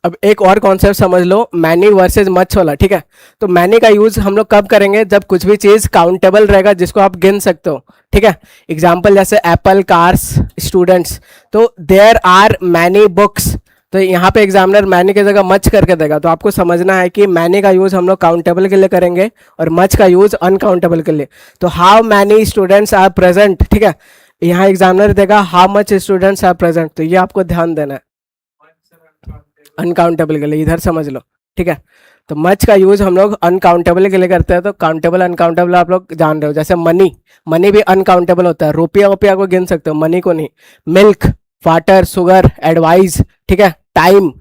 अब एक और कॉन्सेप्ट समझ लो, मैनी वर्सेस मच वाला, ठीक है। तो मैनी का यूज हम लोग कब करेंगे, जब कुछ भी चीज काउंटेबल रहेगा जिसको आप गिन सकते हो, ठीक है। एग्जाम्पल जैसे एप्पल, कार्स, स्टूडेंट्स, तो देयर आर मैनी बुक्स, तो यहाँ पे एग्जामिनर मैनी की जगह मच करके देगा। तो आपको समझना है कि मैनी का यूज हम लोग काउंटेबल के लिए करेंगे और मच का यूज अनकाउंटेबल के लिए। तो how many students are present, ठीक है, यहाँ एग्जामिनर देगा how much students are present, तो ये आपको ध्यान देना है अनकाउंटेबल के लिए, इधर समझ लो, ठीक है। तो मच का यूज हम लोग अनकाउंटेबल के लिए करते हैं, तो काउंटेबल अनकाउंटेबल आप लोग जान रहे हो। जैसे मनी, मनी भी अनकाउंटेबल होता है, रुपया रुपया को गिन सकते हो, मनी को नहीं। मिल्क, वाटर, शुगर, एडवाइस, ठीक है, टाइम,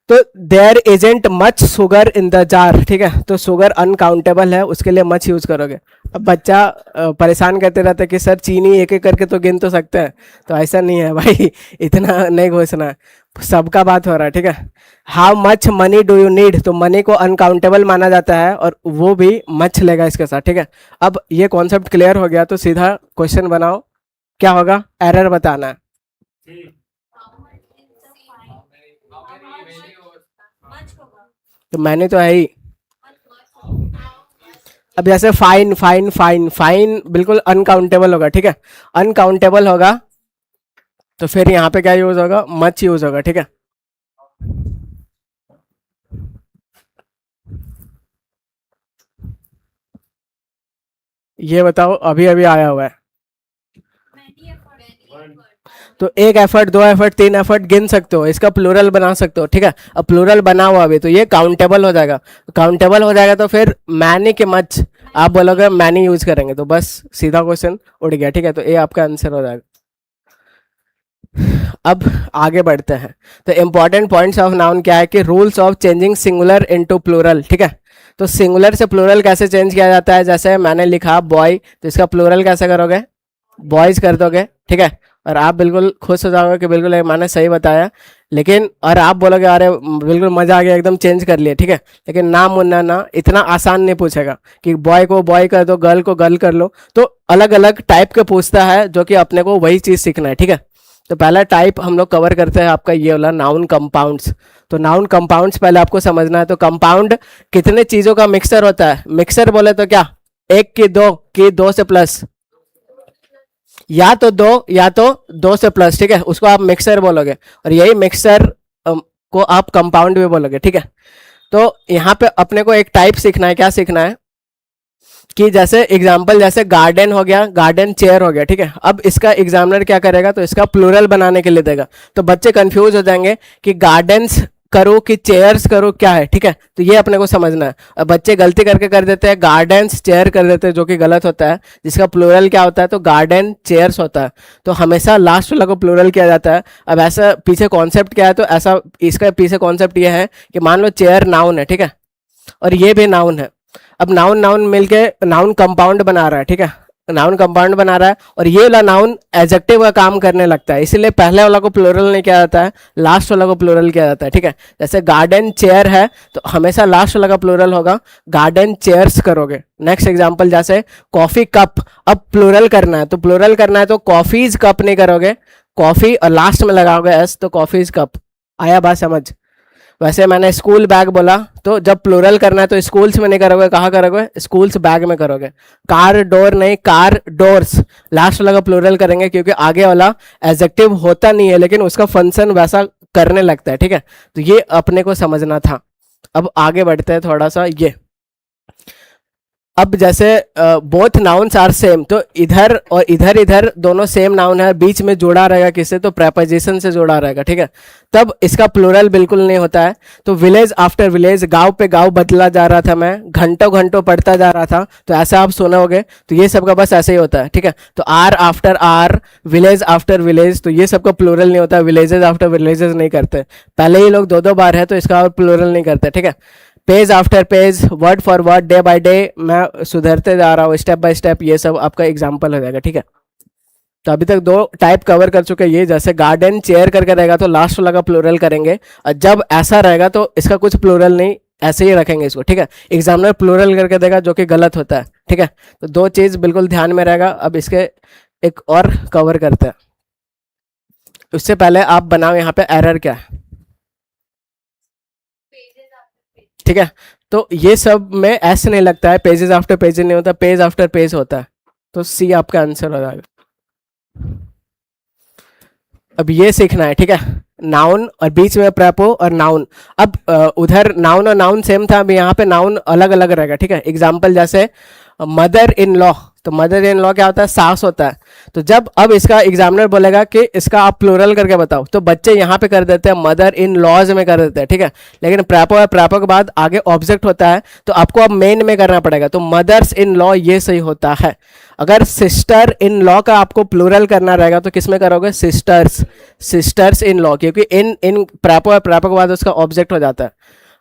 तो there isn't much sugar in the jar, ठीक है। तो शुगर अनकाउंटेबल है, उसके लिए मच यूज करोगे। अब बच्चा परेशान करते रहता है कि सर चीनी एक एक करके तो गिन तो सकते हैं, तो ऐसा नहीं है भाई, इतना नहीं घोषणा है, सबका बात हो रहा है, ठीक है। How much money do you need, तो मनी को अनकाउंटेबल माना जाता है और वो भी मच लेगा इसके साथ, ठीक है। अब ये कॉन्सेप्ट क्लियर हो गया तो सीधा क्वेश्चन बनाओ, क्या होगा, एरर बताना है। तो मैंने तो है ही। अब जैसे फाइन, फाइन, फाइन, फाइन बिल्कुल अनकाउंटेबल होगा, ठीक है। अनकाउंटेबल होगा तो फिर यहाँ पे क्या यूज होगा, मच यूज होगा, ठीक है। ये बताओ, अभी अभी आया हुआ है, तो एक एफर्ट, दो एफर्ट, तीन एफर्ट गिन सकते हो, इसका प्लूरल बना सकते हो, ठीक है। अब प्लूरल बना हुआ अभी तो ये काउंटेबल हो जाएगा। काउंटेबल हो जाएगा तो फिर मैनी के मच आप बोलोगे मैनी यूज करेंगे, तो बस सीधा क्वेश्चन उड़ गया, ठीक है। तो ये आपका आंसर हो जाएगा। अब आगे बढ़ते हैं, तो इंपॉर्टेंट पॉइंट्स ऑफ नाउन क्या है कि rules of changing singular into plural, ठीक है। तो सिंगुलर से प्लूरल कैसे चेंज किया जाता है, जैसे मैंने लिखा बॉय, तो इसका प्लूरल कैसे करोगे, बॉयज कर दोगे, ठीक है। और आप बिल्कुल खुश हो जाओगे कि बिल्कुल मैंने सही बताया, लेकिन और आप बोलोगे अरे बिल्कुल मजा आ गया, एकदम चेंज कर लिए, ठीक है। लेकिन ना मुन्ना ना, इतना आसान नहीं पूछेगा कि बॉय को बॉय कर दो, गर्ल को गर्ल कर लो, तो अलग अलग टाइप के पूछता है, जो कि अपने को वही चीज सीखना है, ठीक है। तो पहला टाइप हम लोग कवर करते हैं आपका ये वाला नाउन कंपाउंड्स। तो नाउन कंपाउंड्स पहले आपको समझना है। तो कंपाउंड कितने चीजों का मिक्सर होता है, मिक्सर बोले तो क्या, एक की दो से प्लस, या तो दो से प्लस, ठीक है, उसको आप मिक्सर बोलोगे, और यही मिक्सर को आप कंपाउंड भी बोलोगे, ठीक है। तो यहाँ पे अपने को एक टाइप सीखना है, क्या सीखना है कि जैसे एग्जाम्पल जैसे गार्डन हो गया, गार्डन चेयर हो गया, ठीक है। अब इसका एग्जामिनर क्या करेगा, तो इसका प्लूरल बनाने के लिए देगा, तो बच्चे कंफ्यूज हो जाएंगे कि गार्डन्स करो कि चेयर्स करो, क्या है, ठीक है। तो ये अपने को समझना है। अब बच्चे गलती करके कर देते हैं गार्डन्स चेयर कर देते हैं, जो कि गलत होता है। जिसका प्लूरल क्या होता है, तो गार्डन चेयर्स होता है, तो हमेशा लास्ट वाला को प्लूरल किया जाता है। अब ऐसा पीछे कॉन्सेप्ट क्या है, तो ऐसा इसका पीछे कॉन्सेप्ट ये है कि मान लो चेयर नाउन है, ठीक है, और ये भी नाउन है। अब नाउन नाउन मिलके नाउन कंपाउंड बना रहा है, ठीक है, नाउन कंपाउंड बना रहा है, और ये वाला नाउन एडजेक्टिव का काम करने लगता है, इसलिए पहले वाला को प्लूरल नहीं किया जाता है, लास्ट वाला को प्लूरल किया जाता है, ठीक है। जैसे गार्डन चेयर है तो हमेशा लास्ट वाला का प्लूरल होगा, गार्डन चेयर्स करोगे। नेक्स्ट एग्जांपल जैसे कॉफी कप, अब प्लूरल करना है, तो प्लूरल करना है तो कॉफीज कप नहीं करोगे, कॉफी और लास्ट में लगाओगे एस, तो कॉफीज कप, आया बात समझ? वैसे मैंने स्कूल बैग बोला, तो जब प्लूरल करना है तो स्कूल्स में नहीं करोगे, कहाँ करोगे? स्कूल्स बैग में करोगे। कार डोर नहीं, कार डोर्स। लास्ट वाला का प्लूरल करेंगे क्योंकि आगे वाला एडजेक्टिव होता नहीं है लेकिन उसका फंक्शन वैसा करने लगता है, ठीक है? तो ये अपने को समझना था। अब आगे बढ़ते हैं थोड़ा सा। ये अब जैसे बोथ नाउन्स आर सेम, तो इधर और इधर इधर दोनों सेम नाउन है, बीच में जोड़ा रहेगा किससे? तो प्रेपोजिशन से जोड़ा रहेगा, ठीक है? तब इसका प्लूरल बिल्कुल नहीं होता है। तो विलेज आफ्टर विलेज, गांव पे गांव बदला जा रहा था मैं, घंटों घंटों पढ़ता जा रहा था, तो ऐसा आप सुना होगे। तो ये सबका बस ऐसे ही होता है, ठीक है? तो hour after hour, village after village, तो ये सबका प्लूरल नहीं होता, विलेजेस आफ्टर विलेजेस नहीं करते। पहले ही लोग दो दो बार है तो इसका प्लूरल नहीं करते, ठीक है? Page after page, word for word, day by day, मैं सुधरते जा रहा हूँ स्टेप बाय स्टेप, ये सब आपका एग्जाम्पल हो जाएगा, ठीक है? तो अभी तक दो टाइप कवर कर चुके हैं। ये जैसे गार्डन चेयर करके रहेगा तो लास्ट वाला का प्लूरल करेंगे, और जब ऐसा रहेगा तो इसका कुछ प्लूरल नहीं, ऐसे ही रखेंगे इसको, ठीक है? एग्जामिनर प्लूरल करके देगा जो कि गलत होता है, ठीक है? तो दो चीज बिल्कुल ध्यान में रहेगा। अब इसके एक और कवर करते हैं। उससे पहले आप बनाओ यहाँ पे एरर क्या है, ठीक है? तो ये सब में एस नहीं लगता है, पेजेस आफ्टर पेजेस नहीं होता, पेज आफ्टर पेज होता है। तो सी आपका आंसर हो जाएगा। अब ये सीखना है, ठीक है? नाउन और बीच में प्रेपो और नाउन। अब उधर नाउन और नाउन सेम था, अब यहाँ पे नाउन अलग अलग रहेगा, ठीक है? एग्जाम्पल जैसे मदर इन लॉ, तो मदर इन लॉ क्या होता है? सास होता है। तो जब अब इसका एग्जामिनर बोलेगा कि इसका आप प्लूरल करके बताओ, तो बच्चे यहाँ पे कर देते हैं मदर इन लॉज में कर देते हैं, ठीक है? लेकिन प्रेपो है, प्रेपो के बाद आगे ऑब्जेक्ट होता है, तो आपको अब मेन में करना पड़ेगा। तो मदर्स इन लॉ ये सही होता है। अगर सिस्टर इन लॉ का आपको प्लूरल करना रहेगा तो किस में करोगे? सिस्टर्स, सिस्टर्स इन लॉ, क्योंकि इन इन प्रेपो है, प्रेपो के बाद उसका ऑब्जेक्ट हो जाता है।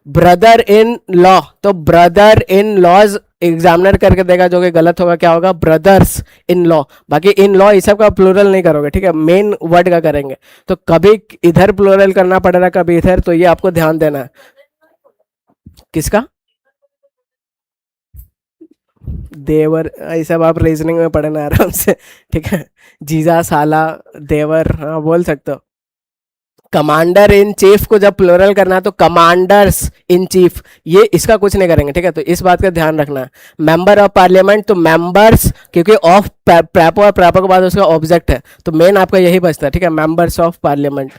ब्रदर इन लॉ, तो ब्रदर इन लॉज एग्जामिनर करके देगा जो कि गलत होगा, क्या होगा? Brothers in law. बाकी इन लॉ ये सब का प्लूरल नहीं करोगे, ठीक है? मेन वर्ड का करेंगे। तो कभी इधर प्लूरल करना पड़ेगा, कभी इधर, तो ये आपको ध्यान देना है। किसका? देवर, ये सब आप रीजनिंग में पढ़ना आराम से, ठीक है? जीजा, साला, देवर, हाँ बोल सकते हो। कमांडर इन चीफ को जब प्लूरल करना है तो कमांडर्स इन चीफ, ये इसका कुछ नहीं करेंगे, ठीक है? तो इस बात का ध्यान रखना है। मेंबर ऑफ पार्लियामेंट, तो मेंबर्स, क्योंकि ऑफ प्रेपो और प्रेपो के बाद उसका ऑब्जेक्ट है, तो मेन आपका यही बचता है, ठीक है? Members of parliament.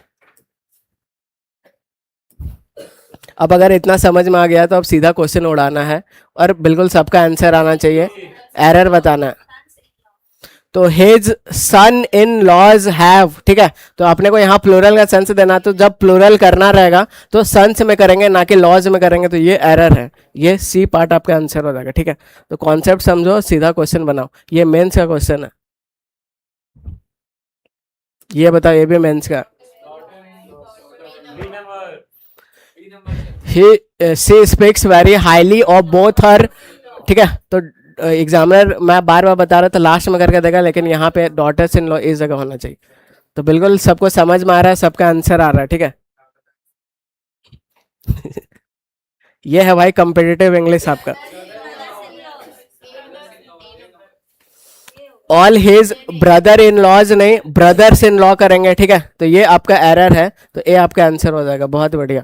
अब अगर इतना समझ में आ गया तो अब सीधा क्वेश्चन उड़ाना है और बिल्कुल सबका आंसर आना चाहिए, एरर बताना है। तो his son in laws have, ठीक है? तो अपने को यहाँ प्लूरल का सेंस देना, तो जब प्लूरल करना रहेगा तो सन्स में करेंगे ना कि लॉज में करेंगे, तो ये एरर है। ये सी पार्ट आपका आंसर हो जाएगा, ठीक है? तो कॉन्सेप्ट समझो, सीधा क्वेश्चन बनाओ। ये मेंस का क्वेश्चन है, ये बताओ, ये भी मेंस का। He she speaks very highly of both her, ठीक है? तो एग्जामिनर मैं बार बार बता रहा था लास्ट में करके देगा, लेकिन यहाँ पे डॉटर्स इन लॉ इस जगह होना चाहिए। तो बिल्कुल सबको समझ में आ रहा है, सबका आंसर आ रहा है, ठीक है? ये है भाई कॉम्पिटिटिव इंग्लिश आपका। All his brother in laws नहीं, ब्रदर्स इन लॉ करेंगे, ठीक है? तो ये आपका एरर है, तो ये आपका आंसर हो जाएगा। बहुत बढ़िया।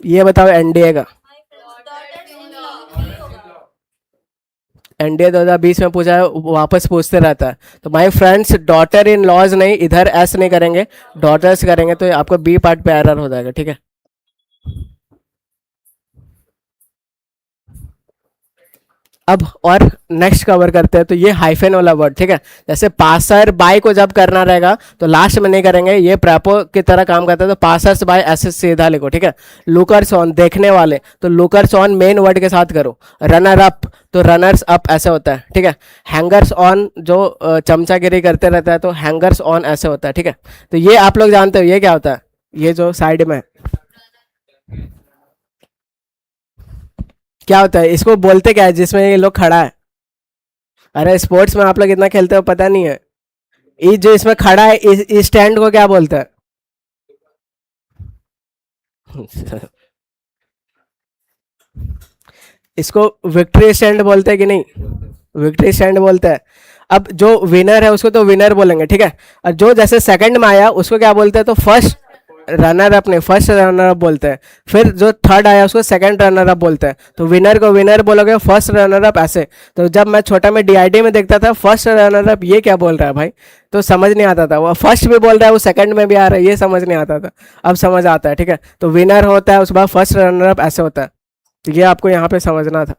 ये बताओ एनडीए का, एनडीए 2020 में पूछा है, वापस पूछते रहता है। तो my friend's daughter in laws नहीं, इधर एस नहीं करेंगे, डॉटर्स करेंगे, तो आपको बी पार्ट पे एरर हो जाएगा, ठीक है? अब और नेक्स्ट कवर करते हैं। तो ये हाइफेन वाला वर्ड, ठीक है? जैसे पासर बाय को जब करना रहेगा तो लास्ट में नहीं करेंगे, ये प्रेपो की तरह काम करता है। तो पासर्स बाय ऐसे सीधा लिखो, ठीक है? लुकर्स ऑन, देखने वाले, तो लुकर्स ऑन मेन वर्ड के साथ करो। रनर अप, तो रनर्स अप ऐसे होता है, ठीक है? हैंगर्स ऑन जो चमचागिरी करते रहता है, तो हैंगर्स ऑन ऐसे होता है, ठीक है? तो ये आप लोग जानते हो, ये क्या होता है? ये जो साइड में क्या होता है, इसको बोलते क्या है जिसमें ये लोग खड़ा है? अरे स्पोर्ट्स में आप लोग इतना खेलते हो, पता नहीं है? ये जो इसमें खड़ा है, इस स्टैंड को क्या बोलता है? इसको विक्ट्री स्टैंड बोलते हैं कि नहीं? विक्ट्री स्टैंड बोलते हैं। अब जो विनर है उसको तो विनर बोलेंगे, ठीक है। और जो जैसे सेकंड में आया उसको क्या बोलते हैं, तो फर्स्ट रनर अप नहीं, फर्स्ट रनर अप बोलते हैं। फिर जो थर्ड आया उसको सेकंड रनर अप बोलते हैं। तो विनर को विनर बोलोगे, फर्स्ट रनर अप ऐसे। तो जब मैं छोटा में डीआईडी में देखता था फर्स्ट रनर अप, ये क्या बोल रहा है भाई, तो समझ नहीं आता था। वो फर्स्ट भी बोल रहा है, वो सेकंड में भी आ रहा है, ये समझ नहीं आता था। अब समझ आता है, ठीक है। तो विनर होता है, उसके बाद फर्स्ट रनर अप ऐसे होता है। तो ये आपको यहाँ पे समझना था।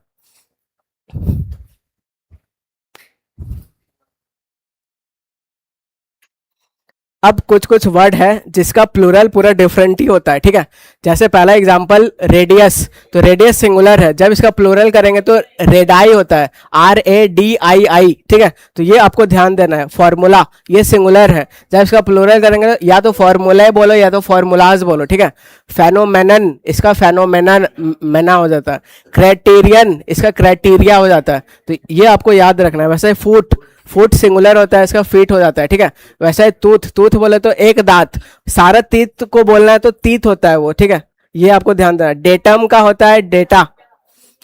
अब कुछ कुछ वर्ड है जिसका प्लूरल पूरा डिफरेंट ही होता है, ठीक है। जैसे पहला एग्जांपल रेडियस, तो रेडियस सिंगुलर है, जब इसका प्लूरल करेंगे तो रेडाई होता है, RADII, ठीक है। तो ये आपको ध्यान देना है। फॉर्मूला, ये सिंगुलर है, जब इसका प्लूरल करेंगे तो या तो फॉर्मूला बोलो या तो फॉर्मूलाज बोलो, ठीक है। फेनोमेनन, इसका फेनोमेनन मेना हो जाता है। क्राइटेरियन, इसका क्राइटेरिया हो जाता है। तो ये आपको याद रखना है। वैसे फुट, फुट सिंगुलर होता है, इसका फीट हो जाता है, ठीक है। वैसे टूथ, टूथ बोले तो एक दांत, सारा तीत को बोलना है तो तीत होता है वो, ठीक है। ये आपको ध्यान देना। डेटम का होता है डेटा,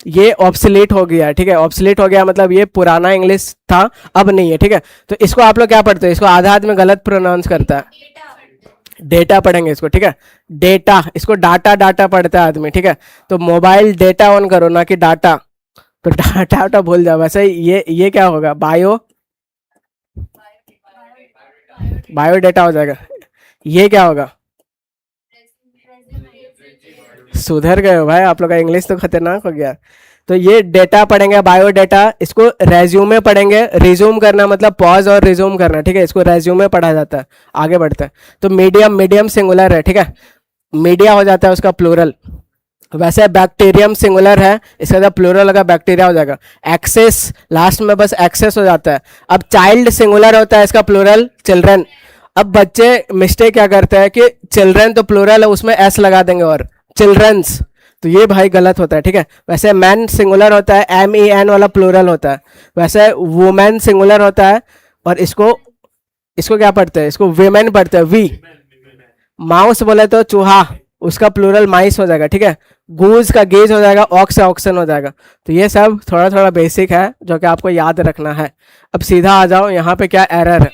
ये ऑब्सोलीट हो गया, ठीक है। ऑब्सोलीट हो गया मतलब ये पुराना इंग्लिश था, अब नहीं है, ठीक है। तो इसको आप लोग क्या पढ़ते हो, इसको आधा आदमी गलत प्रोनाउंस करता है, डेटा पढ़ेंगे इसको, ठीक है। डेटा, इसको डाटा डाटा पढ़ता है आदमी, ठीक है। तो मोबाइल डेटा ऑन करो, ना कि डाटा। तो डाटा डाटा भूल जाओ। वैसे ये क्या होगा, बायो, बायोडेटा हो जाएगा। ये क्या होगा, सुधर गए हो भाई, आप लोग का इंग्लिश तो खतरनाक हो गया। तो ये डेटा पढ़ेंगे, बायोडेटा। इसको रेज्यूमे पढ़ेंगे, रिज्यूम करना मतलब पॉज और रिज्यूम करना, ठीक है। इसको रेज्यूमे पढ़ा जाता है। आगे बढ़ते हैं। तो मीडियम, मीडियम सिंगुलर है, ठीक है। मीडिया हो जाता है उसका प्लूरल। वैसे बैक्टीरियम सिंगुलर है, इसका जब प्लूरल लगा बैक्टीरिया हो जाएगा। एक्सेस, लास्ट में बस एक्सेस हो जाता है। अब चाइल्ड सिंगुलर होता है, इसका प्लूरल चिल्ड्रन। अब बच्चे मिस्टेक क्या करते हैं कि चिल्ड्रन तो प्लूरल है, उसमें एस लगा देंगे और चिल्ड्रंस, तो ये भाई गलत होता है, ठीक है। वैसे मैन सिंगुलर होता है, MEN वाला प्लूरल होता है। वैसे वुमेन सिंगुलर होता है, और इसको इसको क्या पढ़ते हैं, इसको वीमेन पढ़ते हैं, वी। माउस बोले तो चूहा, उसका प्लूरल माइस हो जाएगा, ठीक है। गूज का गेज हो जाएगा, ऑक्स का ऑक्सन हो जाएगा। तो ये सब थोड़ा थोड़ा बेसिक है जो कि आपको याद रखना है। अब सीधा आ जाओ यहाँ पे, क्या एरर है।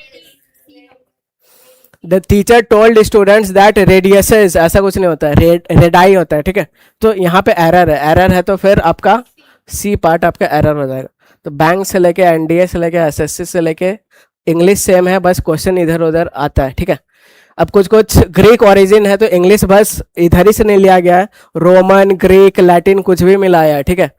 The teacher told students that radiuses, ऐसा कुछ नहीं होता है, रेडाई होता है, ठीक है। तो यहाँ पे एरर है, एरर है तो फिर आपका सी पार्ट आपका एरर हो जाएगा। तो बैंक से लेके NDA से लेके SSC से लेके इंग्लिश सेम है, बस क्वेश्चन इधर उधर आता है, ठीक है। अब कुछ कुछ ग्रीक ओरिजिन है तो इंग्लिश बस इधर ही से नहीं लिया गया है, रोमन, ग्रीक, लैटिन कुछ भी मिलाया है, ठीक है।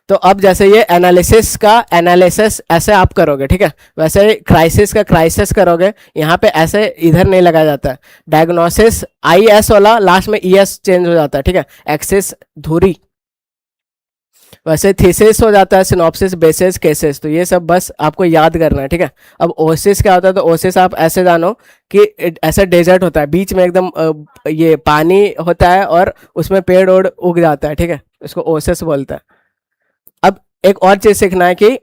तो अब जैसे ये एनालिसिस का एनालिसिस ऐसे आप करोगे, ठीक है। वैसे क्राइसिस का क्राइसिस करोगे, यहाँ पे ऐसे इधर नहीं लगाया जाता है। डायग्नोसिस IS वाला लास्ट में ES चेंज हो जाता है, ठीक है। एक्सिस धुरी। वैसे थीसिस हो जाता है, सिनॉप्सिस, बेसिस, केसेस। तो ये सब बस आपको याद करना है, ठीक है। अब ओसिस क्या होता है, तो ओसिस आप ऐसे जानो कि ऐसा डेजर्ट होता है, बीच में एकदम ये पानी होता है और उसमें पेड़ ओड़ उग जाता है, ठीक है। इसको ओसिस बोलता है। अब एक और चीज सीखना है कि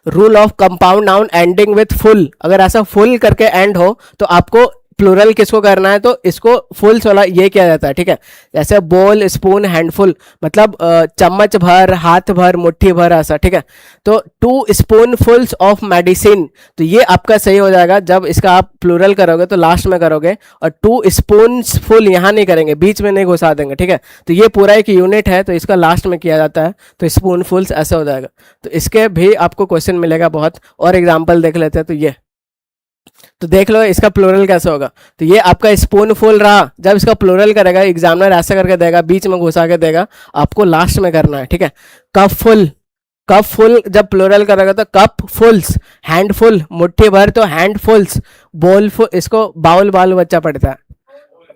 rule of compound noun ending with full, अगर ऐसा फुल करके एंड हो तो आपको प्लूरल किसको करना है, तो इसको फुल्स वाला ये किया जाता है, ठीक है। जैसे बोल, स्पून, हैंडफुल, मतलब चम्मच भर, हाथ भर, मुट्ठी भर, ऐसा, ठीक है। तो 2 स्पूनफुल्स ऑफ मेडिसिन, तो ये आपका सही हो जाएगा जब इसका आप प्लूरल करोगे तो लास्ट में करोगे, और 2 स्पून्स फुल यहाँ नहीं करेंगे, बीच में नहीं घुसा देंगे, ठीक है। तो ये पूरा एक यूनिट है तो इसका लास्ट में किया जाता है, तो स्पूनफुल्स ऐसे हो जाएगा। तो इसके भी आपको क्वेश्चन मिलेगा बहुत। और एग्जाम्पल देख लेते हैं। तो ये तो देख लो इसका प्लूरल कैसे होगा। तो ये आपका स्पून फुल रहा, जब इसका प्लूरल करेगा एग्जामिनर ऐसा करके देगा, बीच में घुसा के देगा, आपको लास्ट में करना है, ठीक है। कप फुल, कप फुल जब प्लूरल करेगा तो कप फुल्स। हैंडफुल, मुट्ठी भर, तो हैंड फुल्स। बोल फुल, इसको बाउल बाल बच्चा पढ़ता है,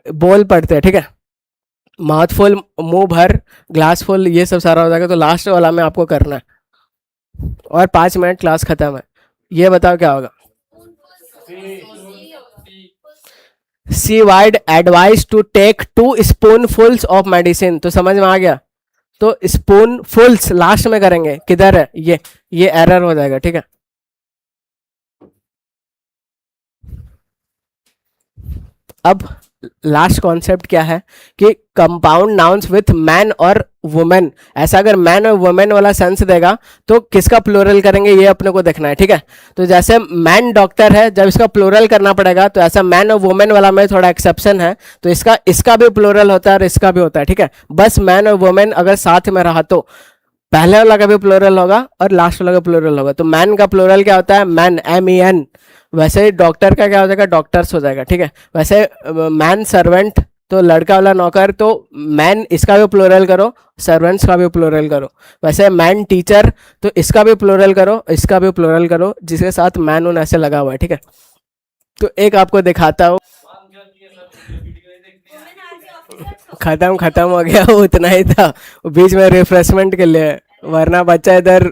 बोल पढ़ते हैं, ठीक है। माउथ फुल, मुंह भर, ग्लास फुल, ये सब सारा हो जाएगा। तो लास्ट वाला में आपको करना है। और 5 मिनट क्लास खत्म है। ये बताओ क्या होगा। She wide advice to take 2 spoonfuls of medicine, तो समझ में आ गया। तो स्पूनफुल्स लास्ट में करेंगे, किधर है ये एरर हो जाएगा, ठीक है। अब लास्ट कॉन्सेप्ट क्या है कि कंपाउंड नाउन्स विथ मैन और वुमेन, ऐसा अगर मैन और वुमेन वाला सेंस देगा तो किसका प्लूरल करेंगे ये अपने को देखना है, ठीक है। तो जैसे मैन डॉक्टर है, जब इसका प्लूरल करना पड़ेगा तो ऐसा मैन और वुमेन वाला में थोड़ा एक्सेप्शन है, तो इसका भी प्लूरल होता है और इसका भी होता है, ठीक है। बस मैन और वुमेन अगर साथ में रहा तो पहले वाला का भी प्लूरल होगा और लास्ट वाला का प्लूरल होगा। तो मैन का प्लूरल क्या होता है, मैन, MEN। वैसे डॉक्टर का क्या हो जाएगा, डॉक्टर्स हो जाएगा, ठीक है। वैसे मैन सर्वेंट, तो लड़का वाला नौकर, तो मैन इसका भी प्लूरल करो, सर्वेंट्स का भी प्लूरल करो। वैसे मैन टीचर, तो इसका भी प्लूरल करो, इसका भी प्लूरल करो, जिसके साथ मैन उन ऐसे लगा हुआ है, ठीक है। तो एक आपको दिखाता हूँ, खत्म हो गया, वो उतना ही था, बीच में रिफ्रेशमेंट के लिए, वरना बच्चा इधर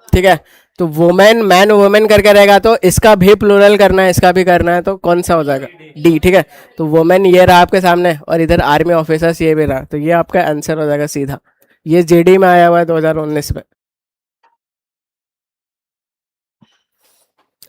ठीक है। तो वुमेन, मैन, वुमेन करके रहेगा, तो इसका भी प्लूरल करना है, इसका भी करना है, तो कौन सा हो जाएगा, डी, ठीक है। तो वुमेन ये रहा आपके सामने, और इधर आर्मी ऑफिसर्स ये भी रहा, तो ये आपका आंसर हो जाएगा सीधा। ये GD में आया हुआ है 2019 में।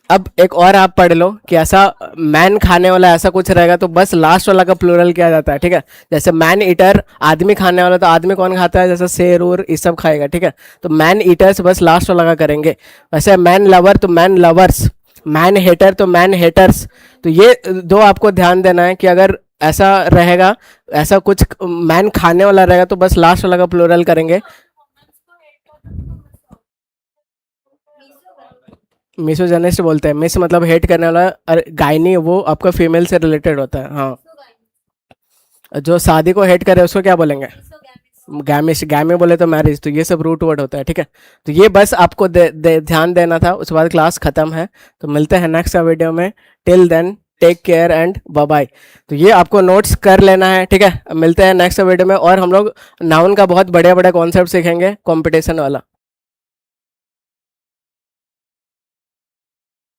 अब एक और आप पढ़ लो कि ऐसा मैन खाने वाला ऐसा कुछ रहेगा तो बस लास्ट वाला का प्लूरल किया जाता है, ठीक है। जैसे मैन ईटर, आदमी खाने वाला, तो आदमी कौन खाता है, जैसे शेर उर ये सब खाएगा, ठीक है। तो मैन ईटर्स बस लास्ट वाला का करेंगे। वैसे मैन लवर तो मैन लवर्स, मैन हेटर तो मैन हेटर्स। तो ये दो आपको ध्यान देना है कि अगर ऐसा रहेगा, ऐसा कुछ मैन खाने वाला रहेगा तो बस लास्ट वाला का प्लूरल करेंगे। मिसोजेनिस्ट बोलते हैं, मिस मतलब हेट करने वाला, और गायनी वो आपका फीमेल से रिलेटेड होता है, हाँ। जो शादी को हेट करे उसको क्या बोलेंगे, गैमिश, गैमी बोले तो मैरिज, तो ये सब रूट वर्ड होता है, ठीक है। तो ये बस आपको ध्यान देना था, उसके बाद क्लास खत्म है। तो मिलते हैं नेक्स्ट वीडियो में, till then take care and bye bye. तो ये आपको नोट्स कर लेना है, ठीक है। मिलते हैं नेक्स्ट वीडियो में, और हम लोग नाउन का बहुत बड़े बड़े कॉन्सेप्ट सीखेंगे, कंपटीशन वाला।